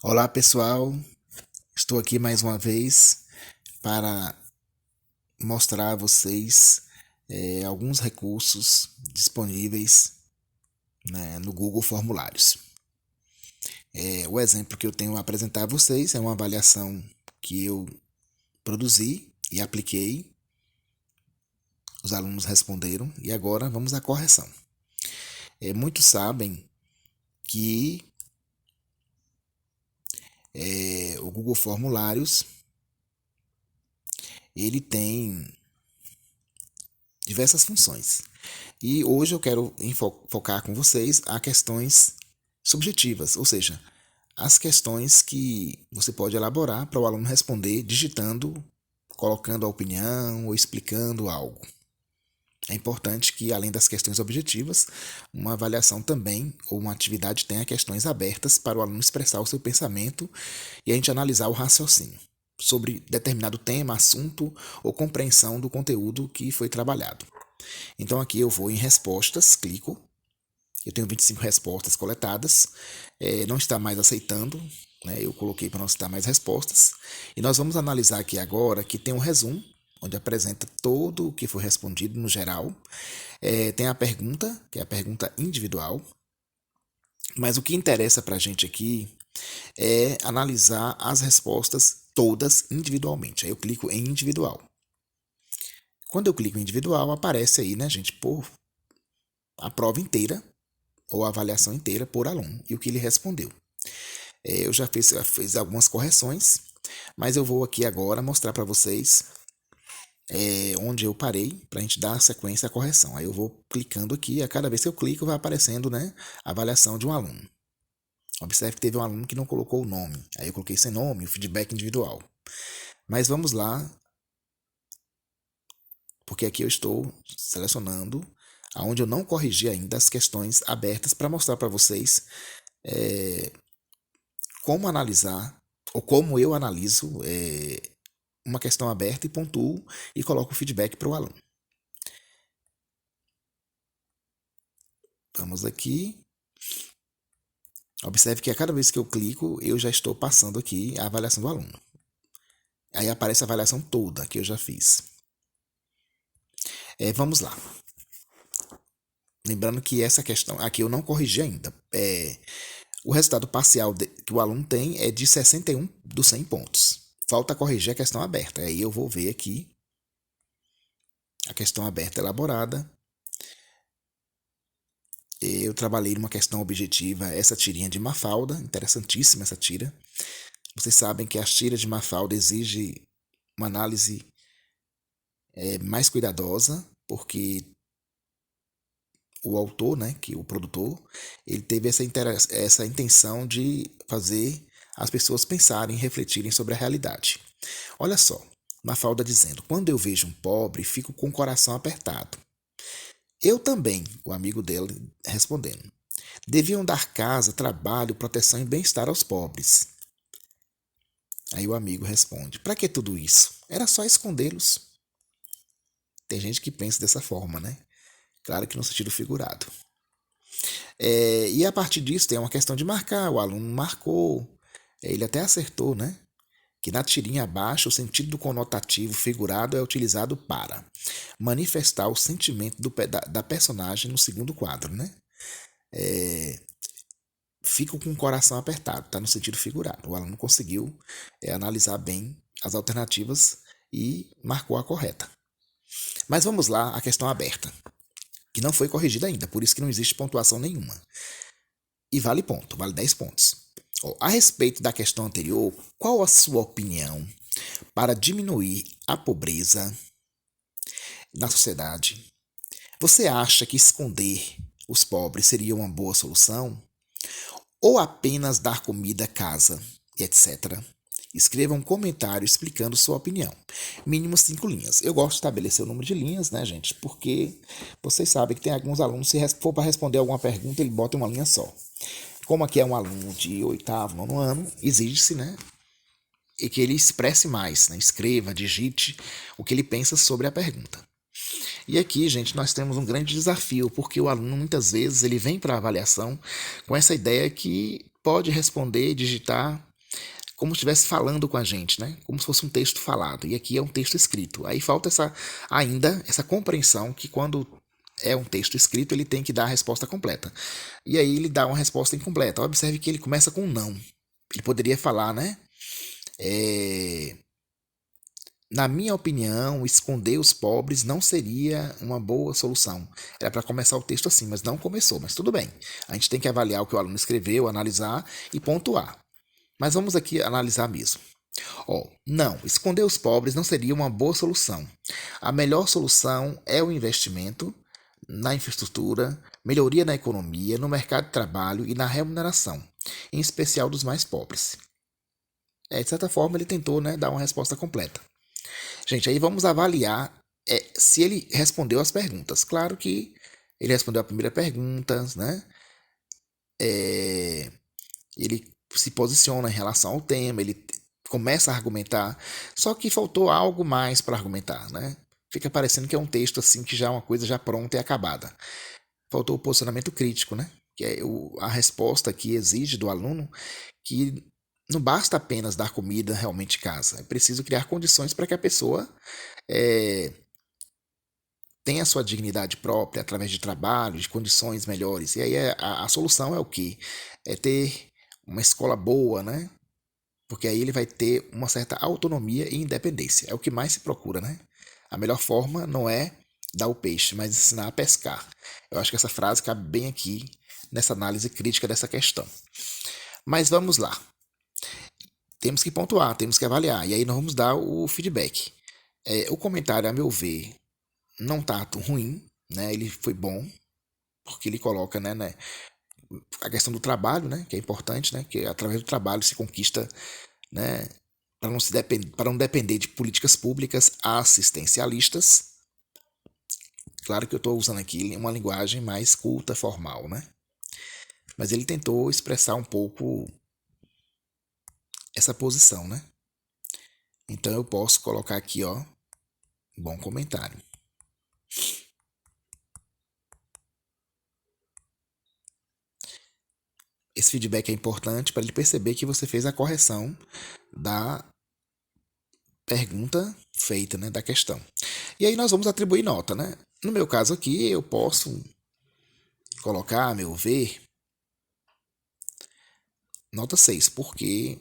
Olá pessoal, estou aqui mais uma vez para mostrar a vocês alguns recursos disponíveis, né, no Google Formulários. O exemplo que eu tenho a apresentar a vocês é uma avaliação que eu produzi e apliquei, os alunos responderam e agora vamos à correção. Muitos sabem que o Google Formulários ele tem diversas funções. E hoje eu quero focar com vocês a questões subjetivas, ou seja, as questões que você pode elaborar para o aluno responder digitando, colocando a opinião ou explicando algo. É importante que, além das questões objetivas, uma avaliação também, ou uma atividade tenha questões abertas para o aluno expressar o seu pensamento e a gente analisar o raciocínio sobre determinado tema, assunto ou compreensão do conteúdo que foi trabalhado. Então aqui eu vou em respostas, clico, eu tenho 25 respostas coletadas, não está mais aceitando, né? Eu coloquei para não citar mais respostas, e nós vamos analisar aqui agora que tem um resumo, onde apresenta todo o que foi respondido no geral, tem a pergunta, que é a pergunta individual, mas o que interessa para a gente aqui é analisar as respostas todas individualmente. Aí eu clico em individual. Quando eu clico em individual, aparece aí, né, gente, por a prova inteira ou a avaliação inteira por aluno e o que ele respondeu. Eu já fiz algumas correções, mas eu vou aqui agora mostrar para vocês onde eu parei para a gente dar sequência à correção. Aí eu vou clicando aqui, a cada vez que eu clico vai aparecendo, né, a avaliação de um aluno. Observe que teve um aluno que não colocou o nome. Aí eu coloquei sem nome, o feedback individual. Mas vamos lá, porque aqui eu estou selecionando aonde eu não corrigi ainda as questões abertas para mostrar para vocês como analisar ou como eu analiso uma questão aberta e pontuo e coloco o feedback para o aluno. Vamos aqui. Observe que a cada vez que eu clico, eu já estou passando aqui a avaliação do aluno. Aí aparece a avaliação toda que eu já fiz. Vamos lá. Lembrando que essa questão aqui eu não corrigi ainda. O resultado parcial que o aluno tem é de 61 dos 100 pontos. Falta corrigir a questão aberta. Aí eu vou ver aqui a questão aberta elaborada. Eu trabalhei numa questão objetiva, essa tirinha de Mafalda, interessantíssima essa tira. Vocês sabem que as tiras de Mafalda exigem uma análise mais cuidadosa, porque o autor, né, que o produtor, ele teve essa intenção de fazer as pessoas pensarem, refletirem sobre a realidade. Olha só, Mafalda dizendo: quando eu vejo um pobre, fico com o coração apertado. Eu também, o amigo dele respondendo. Deviam dar casa, trabalho, proteção e bem-estar aos pobres. Aí o amigo responde: para que tudo isso? Era só escondê-los. Tem gente que pensa dessa forma, né? Claro que no sentido figurado. E a partir disso tem uma questão de marcar. O aluno marcou, ele até acertou, né? Que na tirinha abaixo o sentido do conotativo figurado é utilizado para manifestar o sentimento da personagem no segundo quadro, né? Fico com o coração apertado, está no sentido figurado. O aluno conseguiu analisar bem as alternativas e marcou a correta. Mas vamos lá, a questão aberta, que não foi corrigida ainda, por isso que não existe pontuação nenhuma. E vale ponto, vale 10 pontos. A respeito da questão anterior, qual a sua opinião para diminuir a pobreza na sociedade? Você acha que esconder os pobres seria uma boa solução? Ou apenas dar comida, casa e etc.? Escreva um comentário explicando sua opinião. Mínimo 5 linhas. Eu gosto de estabelecer o número de linhas, né, gente? Porque vocês sabem que tem alguns alunos, se for para responder alguma pergunta, ele bota uma linha só. Como aqui é um aluno de 8º, 9º ano, exige-se, né, e que ele expresse mais, né, escreva, digite o que ele pensa sobre a pergunta. E aqui, gente, nós temos um grande desafio, porque o aluno muitas vezes ele vem para a avaliação com essa ideia que pode responder, digitar como se estivesse falando com a gente, né? Como se fosse um texto falado. E aqui é um texto escrito. Aí falta ainda essa compreensão que quando é um texto escrito, ele tem que dar a resposta completa. E aí ele dá uma resposta incompleta. Observe que ele começa com um não. Ele poderia falar, né? Na minha opinião, esconder os pobres não seria uma boa solução. Era para começar o texto assim, mas não começou. Mas tudo bem. A gente tem que avaliar o que o aluno escreveu, analisar e pontuar. Mas vamos aqui analisar mesmo. Não, esconder os pobres não seria uma boa solução. A melhor solução é o investimento na infraestrutura, melhoria na economia, no mercado de trabalho e na remuneração, em especial dos mais pobres. De certa forma, ele tentou, né, dar uma resposta completa. Gente, aí vamos avaliar se ele respondeu as perguntas. Claro que ele respondeu a primeira pergunta, né? Ele se posiciona em relação ao tema, ele começa a argumentar, só que faltou algo mais para argumentar, né? Fica parecendo que é um texto assim que já é uma coisa já pronta e acabada. Faltou o posicionamento crítico, né? Que é a resposta que exige do aluno que não basta apenas dar comida realmente em casa. É preciso criar condições para que a pessoa tenha a sua dignidade própria através de trabalho, de condições melhores. E aí a solução é o quê? É ter uma escola boa, né? Porque aí ele vai ter uma certa autonomia e independência. É o que mais se procura, né? A melhor forma não é dar o peixe, mas ensinar a pescar. Eu acho que essa frase cabe bem aqui nessa análise crítica dessa questão. Mas vamos lá. Temos que pontuar, temos que avaliar. E aí nós vamos dar o feedback. O comentário, a meu ver, não tá tão ruim, né? Ele foi bom, porque ele coloca, né, a questão do trabalho, né, que é importante, né, que através do trabalho se conquista, né, para não depender de políticas públicas assistencialistas. Claro que eu estou usando aqui uma linguagem mais culta, formal, né? Mas ele tentou expressar um pouco essa posição, né? Então eu posso colocar aqui, bom comentário. Esse feedback é importante para ele perceber que você fez a correção da pergunta feita, né, da questão. E aí nós vamos atribuir nota, né? No meu caso aqui, eu posso colocar, a meu ver, nota 6, porque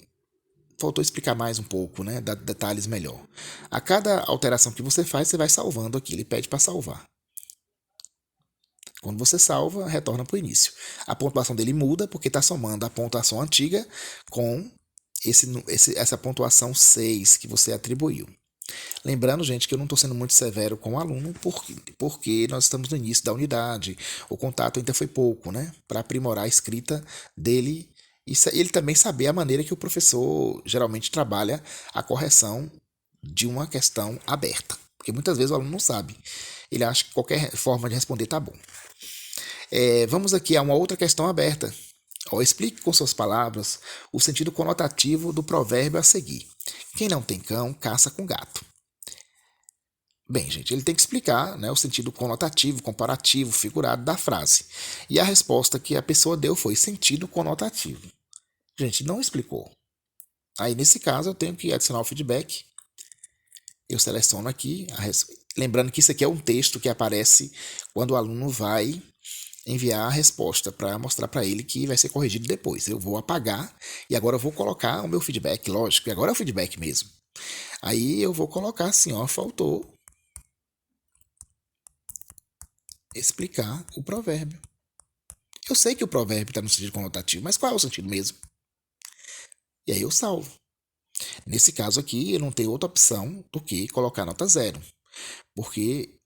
faltou explicar mais um pouco, né? Dar detalhes melhor. A cada alteração que você faz, você vai salvando aqui. Ele pede para salvar. Quando você salva, retorna para o início. A pontuação dele muda porque está somando a pontuação antiga com essa pontuação 6 que você atribuiu. Lembrando, gente, que eu não estou sendo muito severo com o aluno porque nós estamos no início da unidade. O contato ainda foi pouco, né? Para aprimorar a escrita dele e ele também saber a maneira que o professor geralmente trabalha a correção de uma questão aberta. Porque muitas vezes o aluno não sabe. Ele acha que qualquer forma de responder está bom. Vamos aqui a uma outra questão aberta. Explique com suas palavras o sentido conotativo do provérbio a seguir. Quem não tem cão, caça com gato. Bem, gente, ele tem que explicar, né, o sentido conotativo, comparativo, figurado da frase. E a resposta que a pessoa deu foi sentido conotativo. Gente, não explicou. Aí, nesse caso, eu tenho que adicionar o feedback. Eu seleciono aqui, lembrando que isso aqui é um texto que aparece quando o aluno vai enviar a resposta para mostrar para ele que vai ser corrigido depois. Eu vou apagar e agora eu vou colocar o meu feedback, lógico, e agora é o feedback mesmo. Aí eu vou colocar assim, faltou explicar o provérbio. Eu sei que o provérbio está no sentido conotativo, mas qual é o sentido mesmo? E aí eu salvo. Nesse caso aqui, eu não tenho outra opção do que colocar nota 0. Porque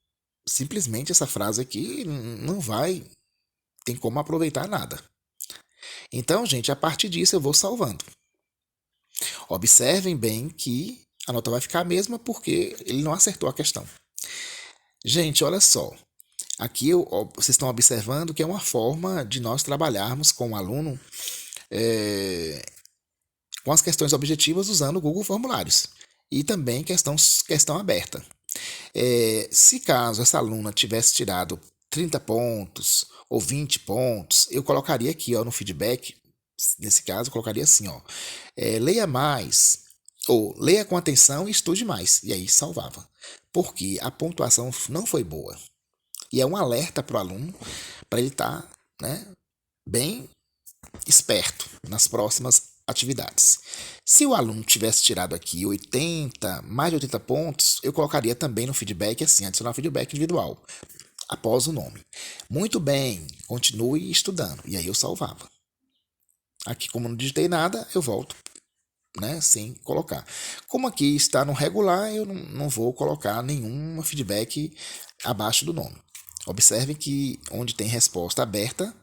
simplesmente essa frase aqui não tem como aproveitar nada. Então, gente, a partir disso eu vou salvando. Observem bem que a nota vai ficar a mesma porque ele não acertou a questão. Gente, olha só. Aqui vocês estão observando que é uma forma de nós trabalharmos com o aluno com as questões objetivas usando o Google Formulários. E também questão aberta. Se caso essa aluna tivesse tirado 30 pontos ou 20 pontos, eu colocaria aqui no feedback Nesse caso, eu colocaria assim, ó, leia mais, ou leia com atenção e estude mais. E aí salvava. Porque a pontuação não foi boa. E é um alerta para o aluno, para ele estar, né, bem esperto nas próximas atividades. Se o aluno tivesse tirado aqui 80, mais de 80 pontos, eu colocaria também no feedback assim, adicionar feedback individual, após o nome. Muito bem, continue estudando. E aí eu salvava. Aqui, como não digitei nada, eu volto, né, sem colocar. Como aqui está no regular, eu não vou colocar nenhum feedback abaixo do nome. Observe que onde tem resposta aberta,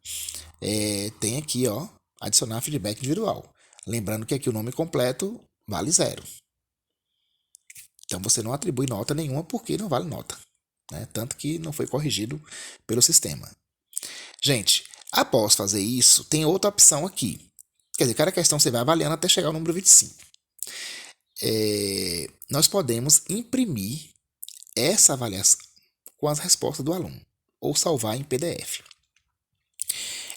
tem aqui, ó, adicionar feedback individual. Lembrando que aqui o nome completo vale 0. Então você não atribui nota nenhuma porque não vale nota, né? Tanto que não foi corrigido pelo sistema. Gente, após fazer isso, tem outra opção aqui. Quer dizer, cada questão você vai avaliando até chegar ao número 25. Nós podemos imprimir essa avaliação com as respostas do aluno ou salvar em PDF.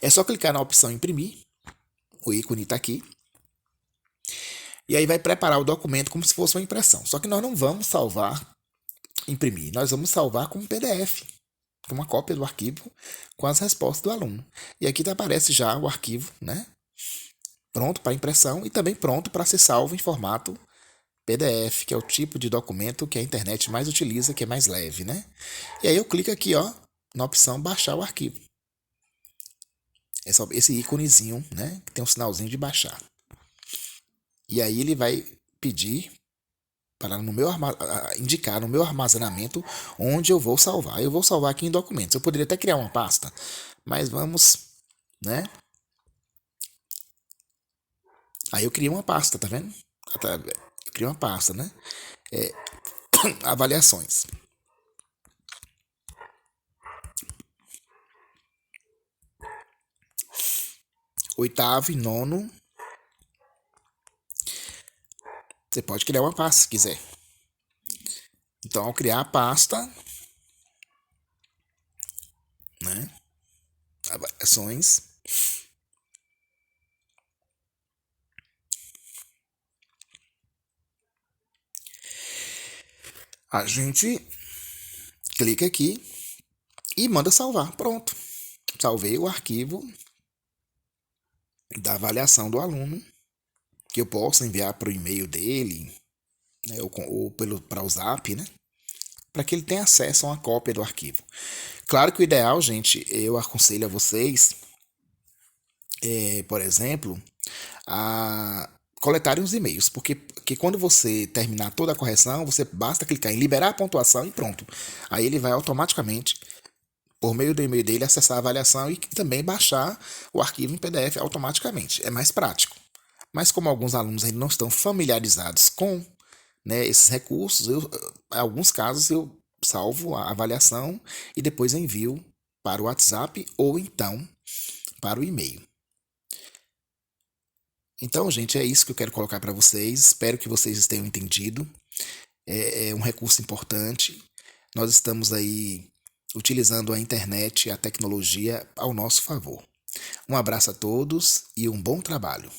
É só clicar na opção imprimir, o ícone está aqui, e aí vai preparar o documento como se fosse uma impressão. Só que nós não vamos salvar, imprimir, nós vamos salvar como PDF, com uma cópia do arquivo com as respostas do aluno. E aqui aparece já o arquivo, né? Pronto para impressão e também pronto para ser salvo em formato PDF, que é o tipo de documento que a internet mais utiliza, que é mais leve, né? E aí eu clico aqui, ó, na opção baixar o arquivo. Esse íconezinho, né, que tem um sinalzinho de baixar. E aí ele vai pedir para indicar no meu armazenamento onde eu vou salvar. Eu vou salvar aqui em documentos. Eu poderia até criar uma pasta, mas vamos, né? Aí eu criei uma pasta, tá vendo? Eu criei uma pasta, né? Avaliações. Oitavo e nono. Você pode criar uma pasta se quiser. Então, ao criar a pasta, né? Avaliações. A gente clica aqui e manda salvar. Pronto. Salvei o arquivo da avaliação do aluno, que eu posso enviar para o e-mail dele, né, ou para o Zap, né? Para que ele tenha acesso a uma cópia do arquivo. Claro que o ideal, gente, eu aconselho a vocês, por exemplo, a coletarem os e-mails, porque quando você terminar toda a correção, você basta clicar em liberar a pontuação e pronto. Aí ele vai automaticamente, por meio do e-mail dele, acessar a avaliação e também baixar o arquivo em PDF automaticamente. É mais prático. Mas como alguns alunos ainda não estão familiarizados com, né, esses recursos, em alguns casos eu salvo a avaliação e depois envio para o WhatsApp ou então para o e-mail. Então, gente, é isso que eu quero colocar para vocês. Espero que vocês tenham entendido. É um recurso importante. Nós estamos aí utilizando a internet e a tecnologia ao nosso favor. Um abraço a todos e um bom trabalho.